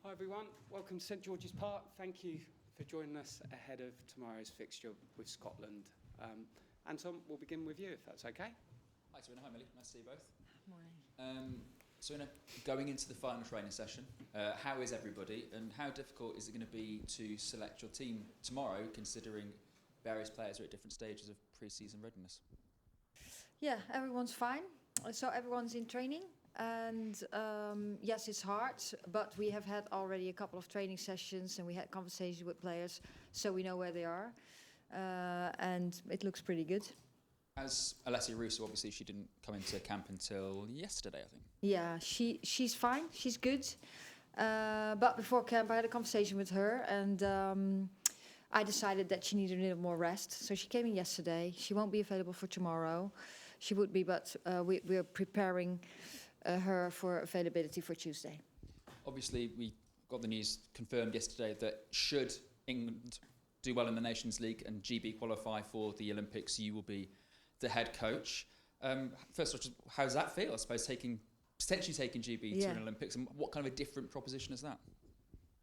Hi everyone, welcome to St George's Park. Thank you for joining us ahead of tomorrow's fixture with Scotland. Anton, we'll begin with you if that's okay. Hi Sarina, hi Millie, nice to see you both. Morning. Sarina, going into the final training session, how is everybody and how difficult is it going to be to select your team tomorrow considering various players are at different stages of pre-season readiness? Yeah, everyone's fine. So everyone's in training. And yes, it's hard, but we have had already a couple of training sessions and we had conversations with players, so we know where they are. And it looks pretty good. As Alessia Russo, obviously she didn't come into camp until yesterday, I think. Yeah, she's fine, she's good. But before camp I had a conversation with her and I decided that she needed a little more rest. So she came in yesterday. She won't be available for tomorrow. She would be, but we're preparing her for availability for Tuesday. Obviously, we got the news confirmed yesterday that should England do well in the Nations League and GB qualify for the Olympics, you will be the head coach. First of all, how does that feel? I suppose potentially taking GB to an Olympics, and what kind of a different proposition is that?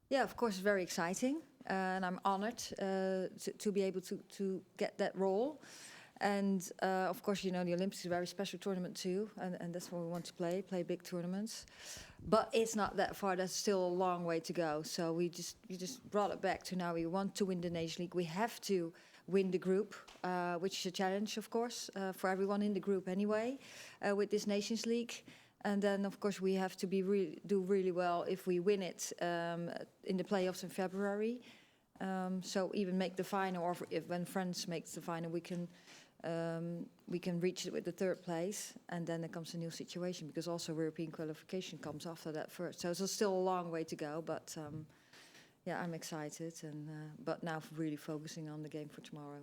Yeah, of course, very exciting, and I'm honoured to be able to get that role. And of course, you know, the Olympics is a very special tournament too, and that's what we want to play big tournaments. But it's not that far, there's still a long way to go. So we just brought it back to now we want to win the Nations League. We have to win the group, which is a challenge, of course, for everyone in the group anyway, with this Nations League. And then, of course, we have to do really well if we win it in the playoffs in February. So even make the final, or if when France makes the final, we can reach it with the third place, and then there comes a new situation because also European qualification comes after that first. So there's still a long way to go, but yeah, I'm excited, and but now really focusing on the game for tomorrow.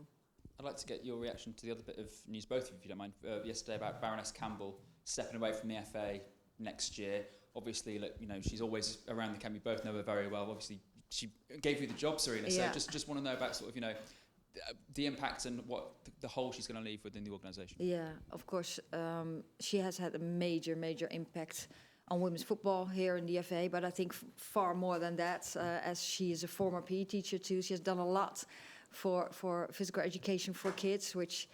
I'd like to get your reaction to the other bit of news, both of you, if you don't mind. Yesterday about Baroness Campbell stepping away from the FA next year. Obviously, look, you know, she's always around the camp. We both know her very well. Obviously, she gave you the job, Sarina. Yeah. So just want to know about sort of, you know, the impact and what the hole she's going to leave within the organisation. Yeah, of course. She has had a major impact on women's football here in the FA, but I think far more than that, as she is a former PE teacher too. She has done a lot for physical education for kids, which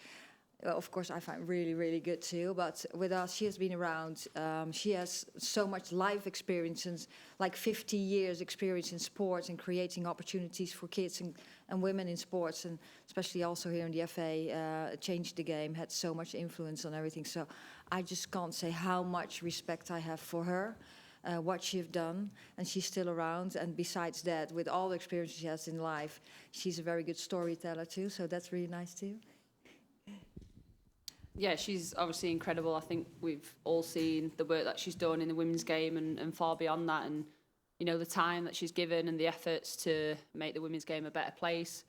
of course I find really good too. But with us, she has been around. She has so much life experience, and like 50 years experience in sports and creating opportunities for kids and women in sports, and especially also here in the FA, changed the game, had so much influence on everything. So I just can't say how much respect I have for her, what she's done, and she's still around. And besides that, with all the experience she has in life, she's a very good storyteller too, so that's really nice too. Yeah, she's obviously incredible. I think we've all seen the work that she's done in the women's game and far beyond that, and you know, the time that she's given and the efforts to make the women's game a better place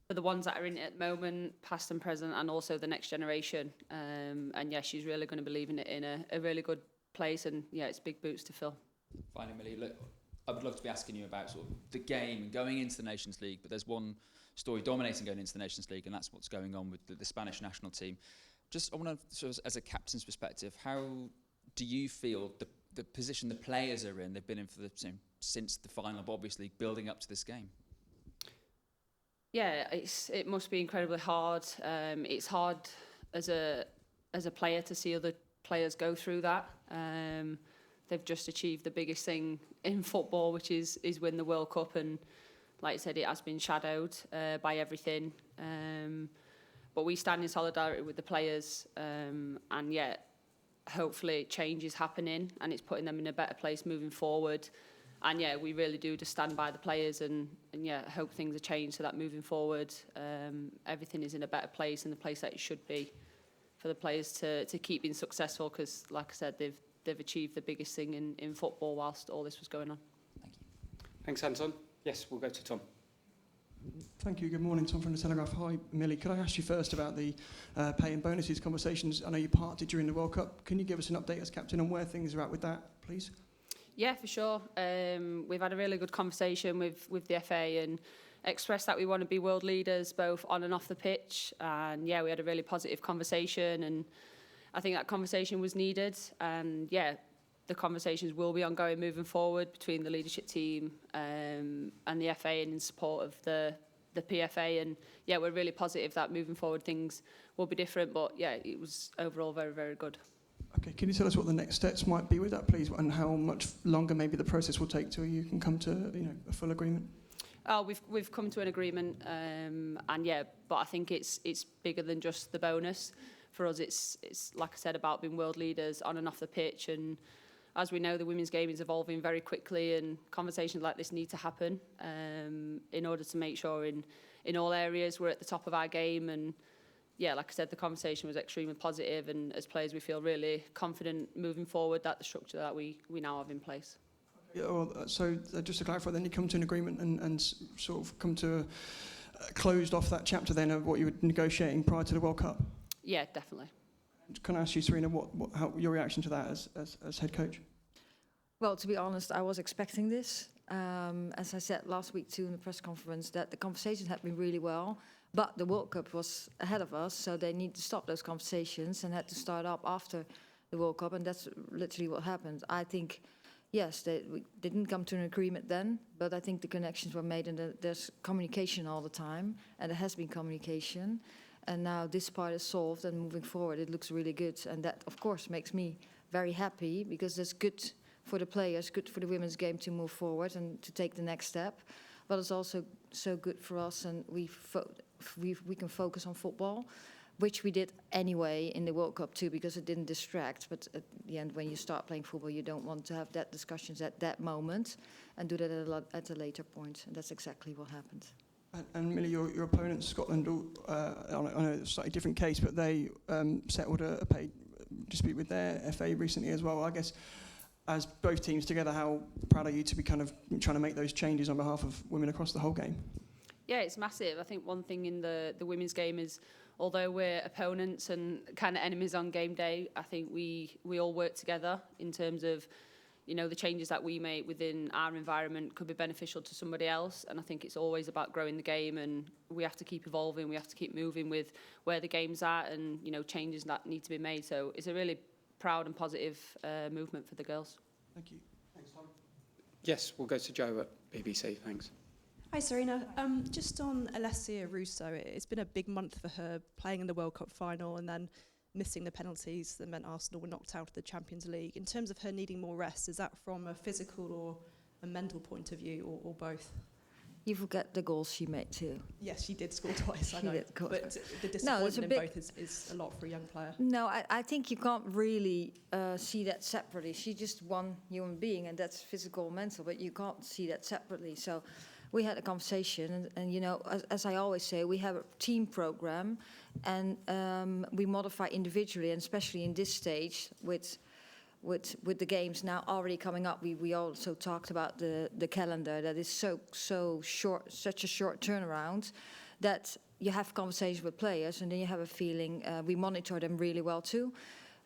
for the ones that are in it at the moment, past and present, and also the next generation. And yeah, she's really going to be leaving it in a really good place, and yeah, it's big boots to fill. Finally, Millie, look, I would love to be asking you about sort of the game going into the Nations League, but there's one story dominating going into the Nations League, and that's what's going on with the Spanish national team. Just, I want to, sort of, as a captain's perspective, how do you feel the position the players are in? They've been in for since the final, but obviously building up to this game. Yeah, it must be incredibly hard. It's hard as a player to see other players go through that. They've just achieved the biggest thing in football, which is win the World Cup, and like I said, it has been shadowed by everything. But we stand in solidarity with the players, and yet hopefully change is happening and it's putting them in a better place moving forward. And yeah, we really do just stand by the players and yeah, hope things are changed so that moving forward, everything is in a better place and the place that it should be for the players to keep being successful, because like I said, they've achieved the biggest thing in football whilst all this was going on. Thank you. Thanks, Anton. Yes, we'll go to Tom. Thank you. Good morning, Tom from The Telegraph. Hi, Millie. Could I ask you first about the pay and bonuses conversations? I know you parted during the World Cup. Can you give us an update as captain on where things are at with that, please? Yeah, for sure. We've had a really good conversation with the FA and expressed that we want to be world leaders both on and off the pitch. And yeah, we had a really positive conversation, and I think that conversation was needed. And yeah, the conversations will be ongoing moving forward between the leadership team and the FA, and in support of the PFA. And yeah, we're really positive that moving forward things will be different. But yeah, it was overall very, very good. Okay, can you tell us what the next steps might be with that, please, and how much longer maybe the process will take till you can come to a full agreement? We've come to an agreement, and yeah, but I think it's bigger than just the bonus. For us, it's like I said, about being world leaders on and off the pitch. And as we know, the women's game is evolving very quickly, and conversations like this need to happen in order to make sure in all areas we're at the top of our game. And yeah, like I said, the conversation was extremely positive, and as players we feel really confident moving forward that the structure that we now have in place. Yeah, well, so just to clarify, then you come to an agreement and sort of come to closed off that chapter then of what you were negotiating prior to the World Cup? Yeah, definitely. Can I ask you, Sarina, how your reaction to that as head coach? Well, to be honest, I was expecting this. As I said last week too in the press conference, that the conversations had been really well, but the World Cup was ahead of us, so they need to stop those conversations and had to start up after the World Cup, and that's literally what happened. I think, yes, we didn't come to an agreement then, but I think the connections were made, and there's communication all the time, and there has been communication. And now this part is solved, and moving forward, it looks really good. And that, of course, makes me very happy, because that's good for the players, good for the women's game to move forward and to take the next step. But it's also so good for us, and we can focus on football, which we did anyway in the World Cup too, because it didn't distract. But at the end, when you start playing football, you don't want to have that discussions at that moment, and do that at a later point. And that's exactly what happened. And Millie, your opponent, Scotland, I know it's a slightly different case, but they settled a pay dispute with their FA recently as well. I guess, as both teams together, how proud are you to be kind of trying to make those changes on behalf of women across the whole game? Yeah, it's massive. I think one thing in the women's game is, although we're opponents and kind of enemies on game day, I think we all work together in terms of, the changes that we make within our environment could be beneficial to somebody else. And I think it's always about growing the game, and we have to keep evolving, we have to keep moving with where the game's at, and, changes that need to be made. So it's a really proud and positive movement for the girls. Thank you. Thanks, Tom. Yes, we'll go to Joe at BBC. Thanks. Hi, Sarina. Just on Alessia Russo, it's been a big month for her, playing in the World Cup final and then missing the penalties that meant Arsenal were knocked out of the Champions League. In terms of her needing more rest, is that from a physical or a mental point of view, or both? You forget the goals she made too. Yes, she did score twice, I know. But the disappointment in both is a lot for a young player. No, I think you can't really see that separately. She's just one human being, and that's physical and mental, but you can't see that separately. So we had a conversation, and as I always say, we have a team program, and we modify individually, and especially in this stage with the games now already coming up. We also talked about the calendar that is so short, such a short turnaround, that you have conversations with players, and then you have a feeling. We monitor them really well too,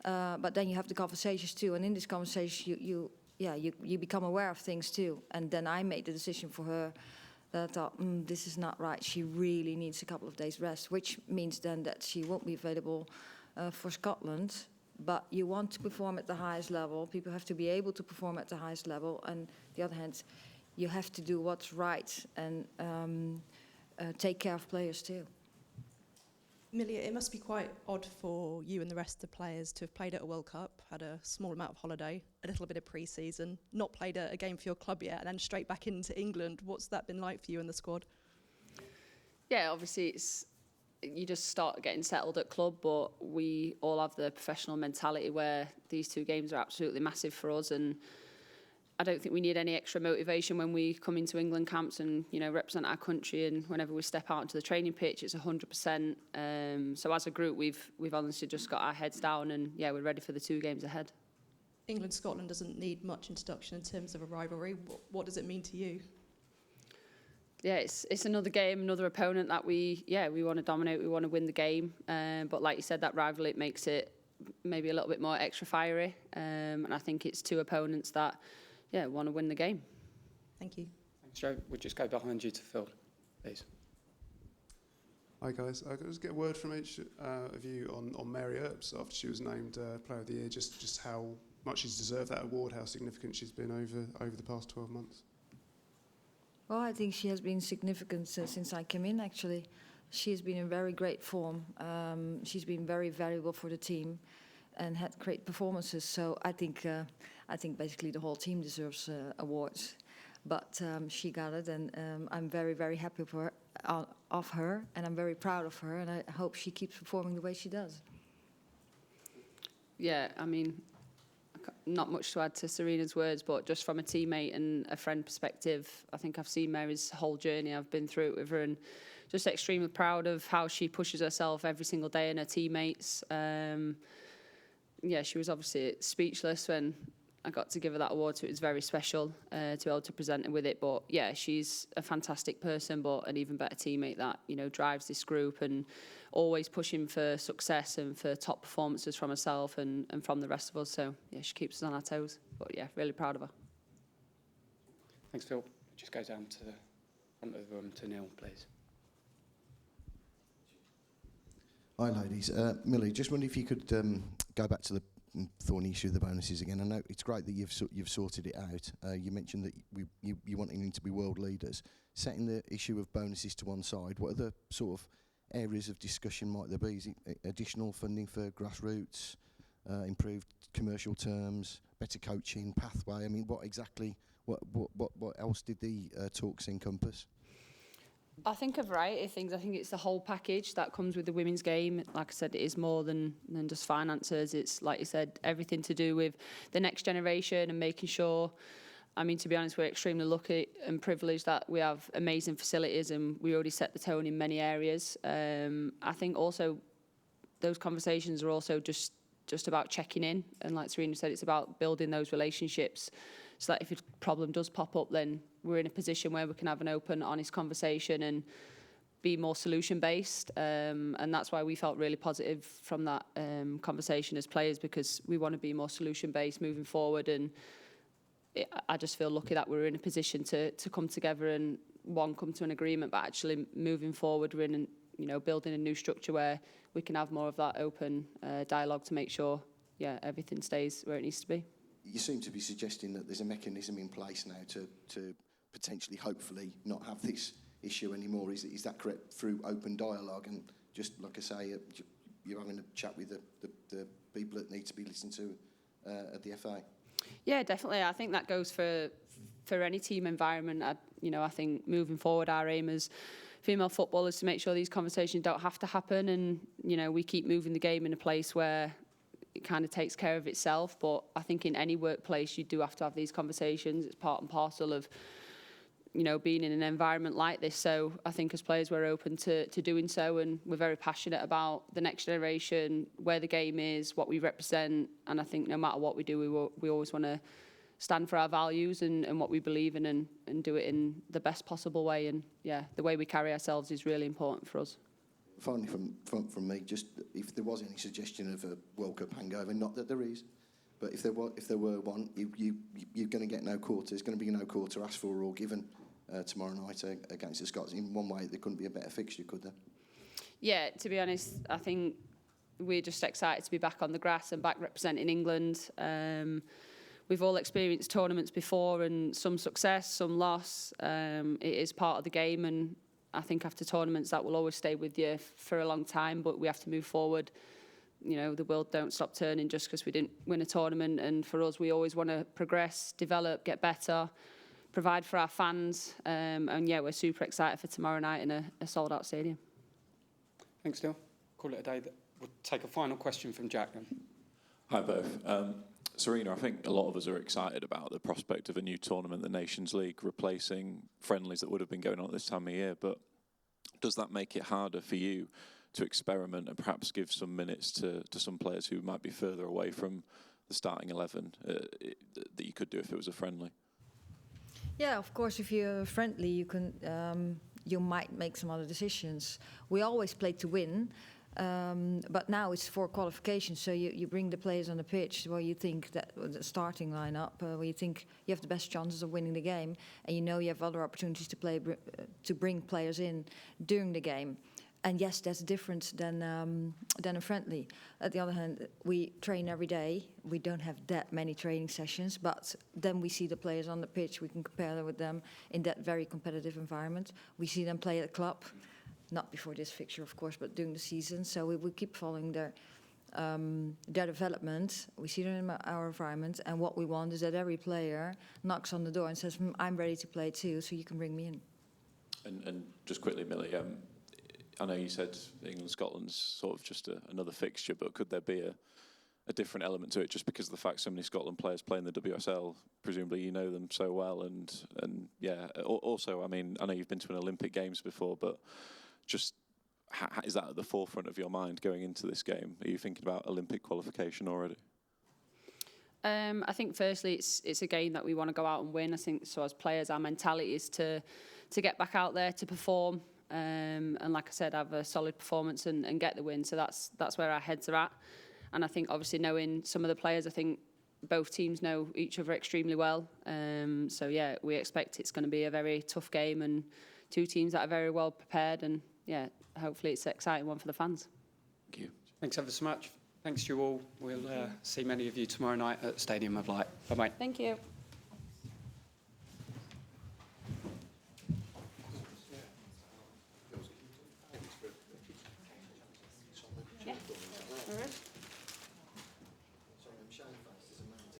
but then you have the conversations too, and in this conversation you become aware of things too. And then I made the decision for her that I thought, this is not right. She really needs a couple of days rest, which means then that she won't be available for Scotland. But you want to perform at the highest level. People have to be able to perform at the highest level. And on the other hand, you have to do what's right and take care of players too. Millie, it must be quite odd for you and the rest of the players to have played at a World Cup, had a small amount of holiday, a little bit of pre-season, not played a game for your club yet, and then straight back into England. What's that been like for you and the squad? Yeah, obviously you just start getting settled at club, but we all have the professional mentality where these two games are absolutely massive for us, and I don't think we need any extra motivation when we come into England camps and represent our country, and whenever we step out into the training pitch, it's 100%. So as a group, we've honestly just got our heads down, and we're ready for the 2 games ahead. England-Scotland doesn't need much introduction in terms of a rivalry. What does it mean to you? Yeah, it's another game, another opponent that we want to dominate, we want to win the game. But like you said, that rivalry, it makes it maybe a little bit more extra fiery. And I think it's 2 opponents that want to win the game. Thank you. Thanks, Joe. We'll just go behind you to Phil, please. Hi guys, I could just get a word from each of you on Mary Earps after she was named Player of the Year, just how much she's deserved that award, how significant she's been over the past 12 months? Well, I think she has been significant since I came in, actually. She has been in very great form. She's been very valuable for the team and had great performances. So I think basically the whole team deserves awards. But she got it, and I'm very, very happy of her, and I'm very proud of her, and I hope she keeps performing the way she does. Yeah, I mean, not much to add to Sarina's words, but just from a teammate and a friend perspective, I think I've seen Mary's whole journey. I've been through it with her, and just extremely proud of how she pushes herself every single day and her teammates. Yeah, she was obviously speechless when I got to give her that award, so it was very special to be able to present her with it. But yeah, she's a fantastic person, but an even better teammate that, you know, drives this group and always pushing for success and for top performances from herself and from the rest of us. So yeah, she keeps us on our toes. But yeah, really proud of her. Thanks, Phil. Just go down to the front of the room to Neil, please. Hi, ladies. Millie, just wondered if you could go back to the thorny issue of the bonuses again. I know it's great that you've sorted it out. You mentioned that you want England to be world leaders. Setting the issue of bonuses to one side, what other sort of areas of discussion might there be? Is it additional funding for grassroots, improved commercial terms, better coaching, pathway? I mean, what else did the talks encompass? I think a variety of things. I think it's the whole package that comes with the women's game. Like I said, it is more than just finances. It's, like you said, everything to do with the next generation and making sure, I mean, to be honest, we're extremely lucky and privileged that we have amazing facilities and we already set the tone in many areas. I think also those conversations are also just about checking in. And like Sarina said, it's about building those relationships so that if a problem does pop up, then we're in a position where we can have an open, honest conversation and be more solution-based. And that's why we felt really positive from that conversation as players, because we want to be more solution-based moving forward. And I just feel lucky that we're in a position to come together and, one, come to an agreement, but actually moving forward, we're in, building a new structure where we can have more of that open dialogue to make sure, everything stays where it needs to be. You seem to be suggesting that there's a mechanism in place now to potentially, hopefully, not have this issue anymore. Is that correct? Through open dialogue and just, like I say, you're having a chat with the people that need to be listened to at the FA? Yeah, definitely. I think that goes for any team environment. I think moving forward, our aim as female footballers to make sure these conversations don't have to happen, and we keep moving the game in a place where it kind of takes care of itself. But I think in any workplace you do have to have these conversations. It's part and parcel of being in an environment like this. So I think as players we're open to doing so, and we're very passionate about the next generation, where the game is, what we represent. And I think no matter what we do, we always want to stand for our values and what we believe in, and do it in the best possible way. And the way we carry ourselves is really important for us. Finally, from me, just if there was any suggestion of a World Cup hangover, not that there is, but if there were one, you're going to get no quarter. There's going to be no quarter asked for or given tomorrow night against the Scots. In one way, there couldn't be a better fixture, could there? Yeah, to be honest, I think we're just excited to be back on the grass and back representing England. We've all experienced tournaments before, and some success, some loss. It is part of the game, and I think after tournaments that will always stay with you for a long time, but we have to move forward. The world don't stop turning just because we didn't win a tournament, and for us, we always want to progress, develop, get better, provide for our fans, and we're super excited for tomorrow night in a sold-out stadium. Thanks, Neil. Call it a day. We'll take a final question from Jack then. Hi both. Sarina, I think a lot of us are excited about the prospect of a new tournament, the Nations League, replacing friendlies that would have been going on at this time of year. But does that make it harder for you to experiment and perhaps give some minutes to some players who might be further away from the starting 11 that you could do if it was a friendly? Yeah, of course, if you're friendly, you might make some other decisions. We always play to win. But now it's for qualification, so you bring the players on the pitch where you think that the starting lineup, where you think you have the best chances of winning the game, and you have other opportunities to bring players in during the game. And yes, that's different than a friendly. At the other hand, we train every day. We don't have that many training sessions, but then we see the players on the pitch. We can compare with them in that very competitive environment. We see them play at the club, not before this fixture, of course, but during the season. So we keep following their development. We see them in our environment, and what we want is that every player knocks on the door and says, "I'm ready to play too, so you can bring me in." And just quickly, Millie, I know you said England-Scotland's sort of just another fixture, but could there be a different element to it just because of the fact so many Scotland players play in the WSL? Presumably you know them so well, and yeah. Also, I mean, I know you've been to an Olympic Games before, but just is that at the forefront of your mind going into this game? Are you thinking about Olympic qualification already? I think firstly it's a game that we want to go out and win. I think so as players our mentality is to get back out there to perform. And like I said, have a solid performance and get the win. So that's where our heads are at. And I think obviously knowing some of the players, I think both teams know each other extremely well. So yeah, we expect it's going to be a very tough game and two teams that are very well prepared. And yeah, hopefully it's an exciting one for the fans. Thank you. Thanks ever so much. Thanks to you all. We'll see many of you tomorrow night at Stadium of Light. Bye-bye. Thank you.